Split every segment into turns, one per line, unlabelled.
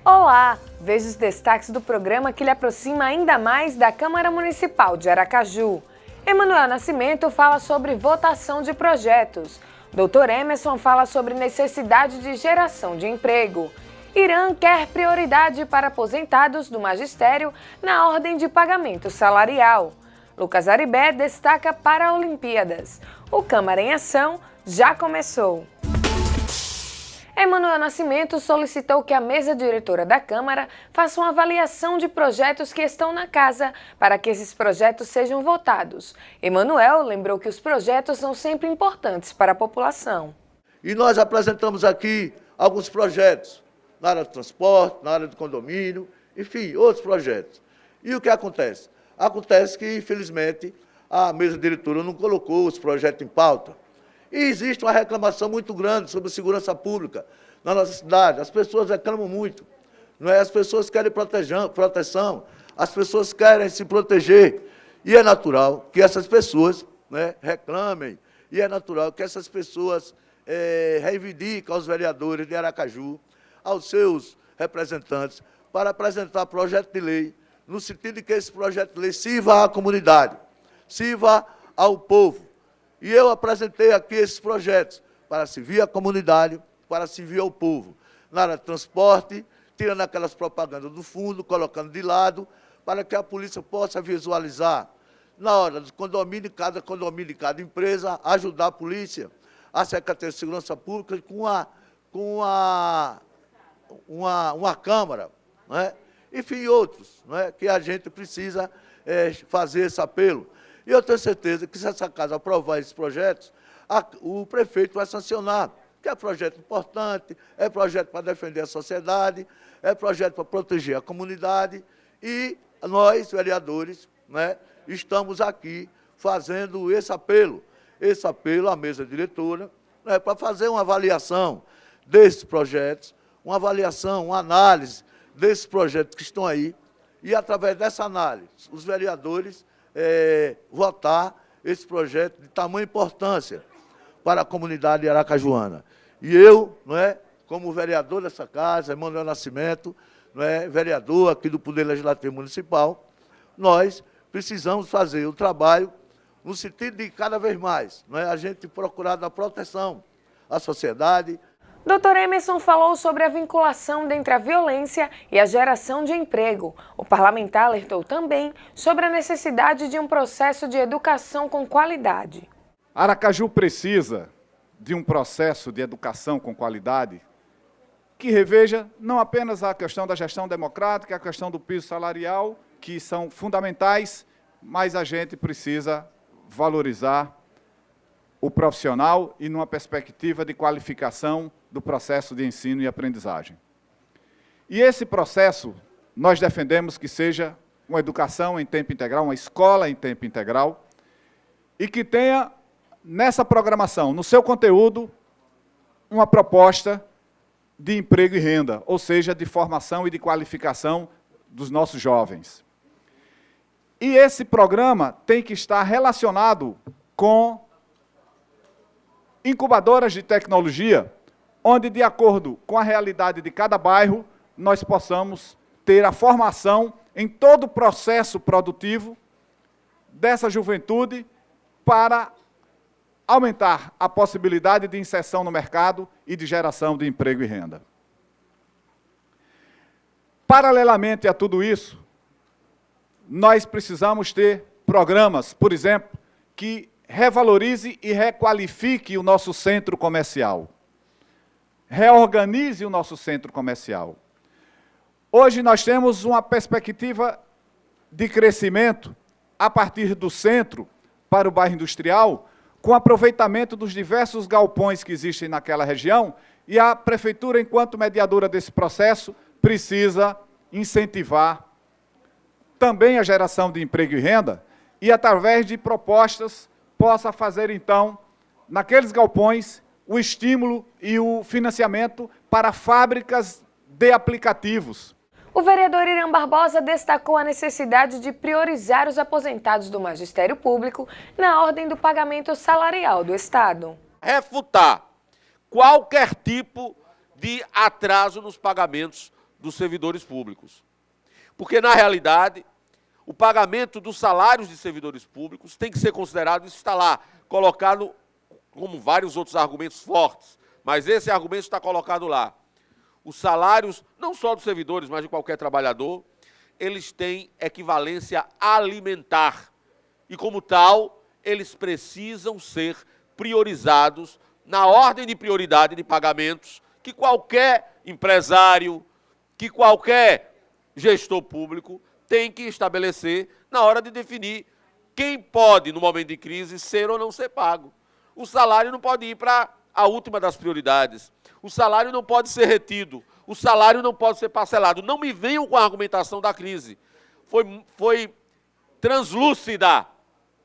Olá! Veja os destaques do programa que lhe aproxima ainda mais da Câmara Municipal de Aracaju. Emanuel Nascimento fala sobre votação de projetos. Dr. Emerson fala sobre necessidade de geração de emprego. Irã quer prioridade para aposentados do magistério na ordem de pagamento salarial. Lucas Aribé destaca Paralimpíadas. O Câmara em Ação já começou. Emanuel Nascimento solicitou que a mesa diretora da Câmara faça uma avaliação de projetos que estão na casa para que esses projetos sejam votados. Emanuel lembrou que os projetos são sempre importantes para a população.
E nós apresentamos aqui alguns projetos na área do transporte, na área do condomínio, enfim, outros projetos. E o que acontece? Acontece que, infelizmente, a mesa diretora não colocou os projetos em pauta. E existe uma reclamação muito grande sobre segurança pública na nossa cidade. As pessoas reclamam muito, não é? As pessoas querem proteção, as pessoas querem se proteger. E é natural que essas pessoas, né, reclamem, e é natural que essas pessoas reivindiquem aos vereadores de Aracaju, aos seus representantes, para apresentar projeto de lei, no sentido de que esse projeto de lei sirva à comunidade, sirva ao povo. E eu apresentei aqui esses projetos para servir à comunidade, para servir ao povo. Na área de transporte, tirando aquelas propagandas do fundo, colocando de lado, para que a polícia possa visualizar. Na hora do condomínio, cada empresa, ajudar a polícia, a Secretaria de Segurança Pública com uma câmara, né? Enfim, outros, né, que a gente precisa fazer esse apelo. E eu tenho certeza que, se essa casa aprovar esses projetos, o prefeito vai sancionar, que é projeto importante, é projeto para defender a sociedade, é projeto para proteger a comunidade, e nós, vereadores, né, estamos aqui fazendo esse apelo à mesa diretora, né, para fazer uma avaliação desses projetos, uma avaliação, uma análise desses projetos que estão aí, e, através dessa análise, os vereadores votar esse projeto de tamanha importância para a comunidade aracajuana. E eu, não é, como vereador dessa casa, Emanuel Nascimento, não é, vereador aqui do Poder Legislativo Municipal, nós precisamos fazer o trabalho no sentido de, cada vez mais, não é, a gente procurar dar proteção à sociedade.
Dr. Emerson falou sobre a vinculação entre a violência e a geração de emprego. O parlamentar alertou também sobre a necessidade de um processo de educação com qualidade.
Aracaju precisa de um processo de educação com qualidade que reveja não apenas a questão da gestão democrática, a questão do piso salarial, que são fundamentais, mas a gente precisa valorizar o profissional e numa perspectiva de qualificação do processo de ensino e aprendizagem. E esse processo, nós defendemos que seja uma educação em tempo integral, uma escola em tempo integral, e que tenha, nessa programação, no seu conteúdo, uma proposta de emprego e renda, ou seja, de formação e de qualificação dos nossos jovens. E esse programa tem que estar relacionado com incubadoras de tecnologia, onde, de acordo com a realidade de cada bairro, nós possamos ter a formação em todo o processo produtivo dessa juventude para aumentar a possibilidade de inserção no mercado e de geração de emprego e renda. Paralelamente a tudo isso, nós precisamos ter programas, por exemplo, que revalorize e requalifique o nosso centro comercial. Reorganize o nosso centro comercial. Hoje nós temos uma perspectiva de crescimento a partir do centro para o bairro industrial, com aproveitamento dos diversos galpões que existem naquela região, e a prefeitura, enquanto mediadora desse processo, precisa incentivar também a geração de emprego e renda, e, através de propostas, possa fazer, então, naqueles galpões, o estímulo e o financiamento para fábricas de aplicativos.
O vereador Irã Barbosa destacou a necessidade de priorizar os aposentados do magistério público na ordem do pagamento salarial do Estado.
Refutar qualquer tipo de atraso nos pagamentos dos servidores públicos. Porque, na realidade, o pagamento dos salários de servidores públicos tem que ser considerado, isso está lá, colocado como vários outros argumentos fortes, mas esse argumento está colocado lá. Os salários, não só dos servidores, mas de qualquer trabalhador, eles têm equivalência alimentar. E, como tal, eles precisam ser priorizados na ordem de prioridade de pagamentos que qualquer empresário, que qualquer gestor público tem que estabelecer na hora de definir quem pode, no momento de crise, ser ou não ser pago. O salário não pode ir para a última das prioridades. O salário não pode ser retido. O salário não pode ser parcelado. Não me venham com a argumentação da crise. Foi translúcida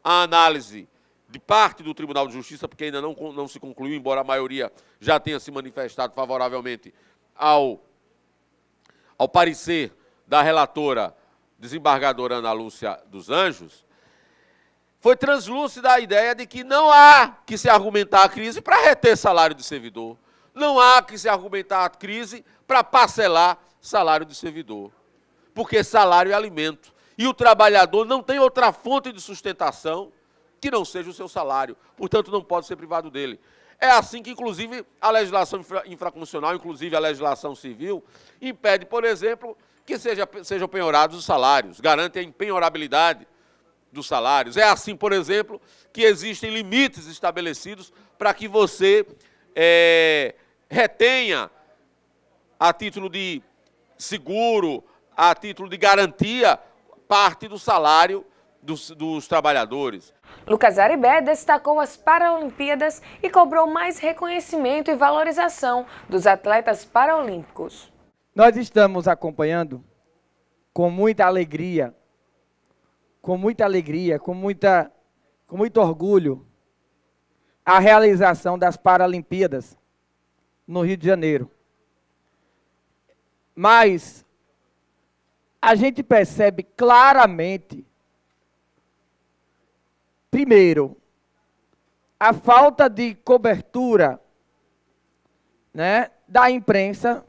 a análise de parte do Tribunal de Justiça, porque ainda não se concluiu, embora a maioria já tenha se manifestado favoravelmente ao parecer da relatora desembargadora Ana Lúcia dos Anjos. Foi translúcida a ideia de que não há que se argumentar a crise para reter salário de servidor. Não há que se argumentar a crise para parcelar salário de servidor. Porque salário é alimento. E o trabalhador não tem outra fonte de sustentação que não seja o seu salário. Portanto, não pode ser privado dele. É assim que, inclusive, a legislação infraconstitucional, inclusive a legislação civil, impede, por exemplo, que sejam penhorados os salários, garante a impenhorabilidade dos salários. É assim, por exemplo, que existem limites estabelecidos para que você retenha, a título de seguro, a título de garantia, parte do salário dos trabalhadores.
Lucas Aribé destacou as Paralimpíadas e cobrou mais reconhecimento e valorização dos atletas paralímpicos.
Nós estamos acompanhando com muita alegria, com muito orgulho, a realização das Paralimpíadas no Rio de Janeiro. Mas a gente percebe claramente, primeiro, a falta de cobertura, né, da imprensa,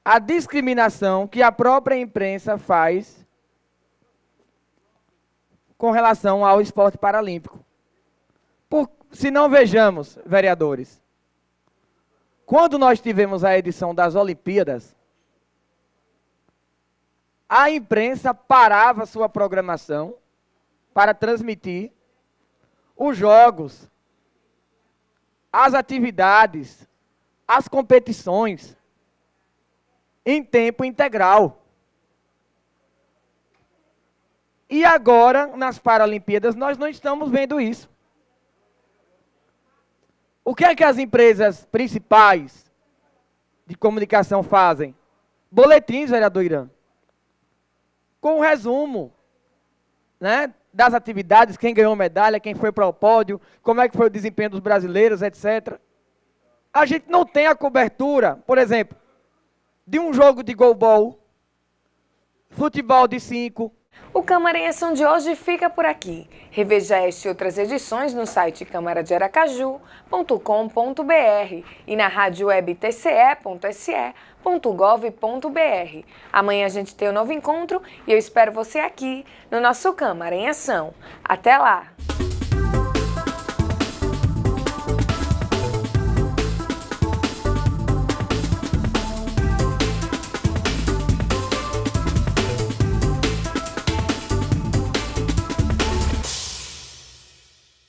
a discriminação que a própria imprensa faz com relação ao esporte paralímpico. Se não vejamos, vereadores, quando nós tivemos a edição das Olimpíadas, a imprensa parava sua programação para transmitir os jogos, as atividades, as competições em tempo integral. E agora, nas Paralimpíadas, nós não estamos vendo isso. O que é que as empresas principais de comunicação fazem? Boletins, vereador Irã, com um resumo, né, das atividades, quem ganhou medalha, quem foi para o pódio, como é que foi o desempenho dos brasileiros, etc. A gente não tem a cobertura, por exemplo, de um jogo de goalball, futebol de 5.
O Câmara em Ação de hoje fica por aqui. Reveja esta e outras edições no site câmaradearacaju.com.br e na rádio web tce.se.gov.br. Amanhã a gente tem um novo encontro e eu espero você aqui no nosso Câmara em Ação. Até lá!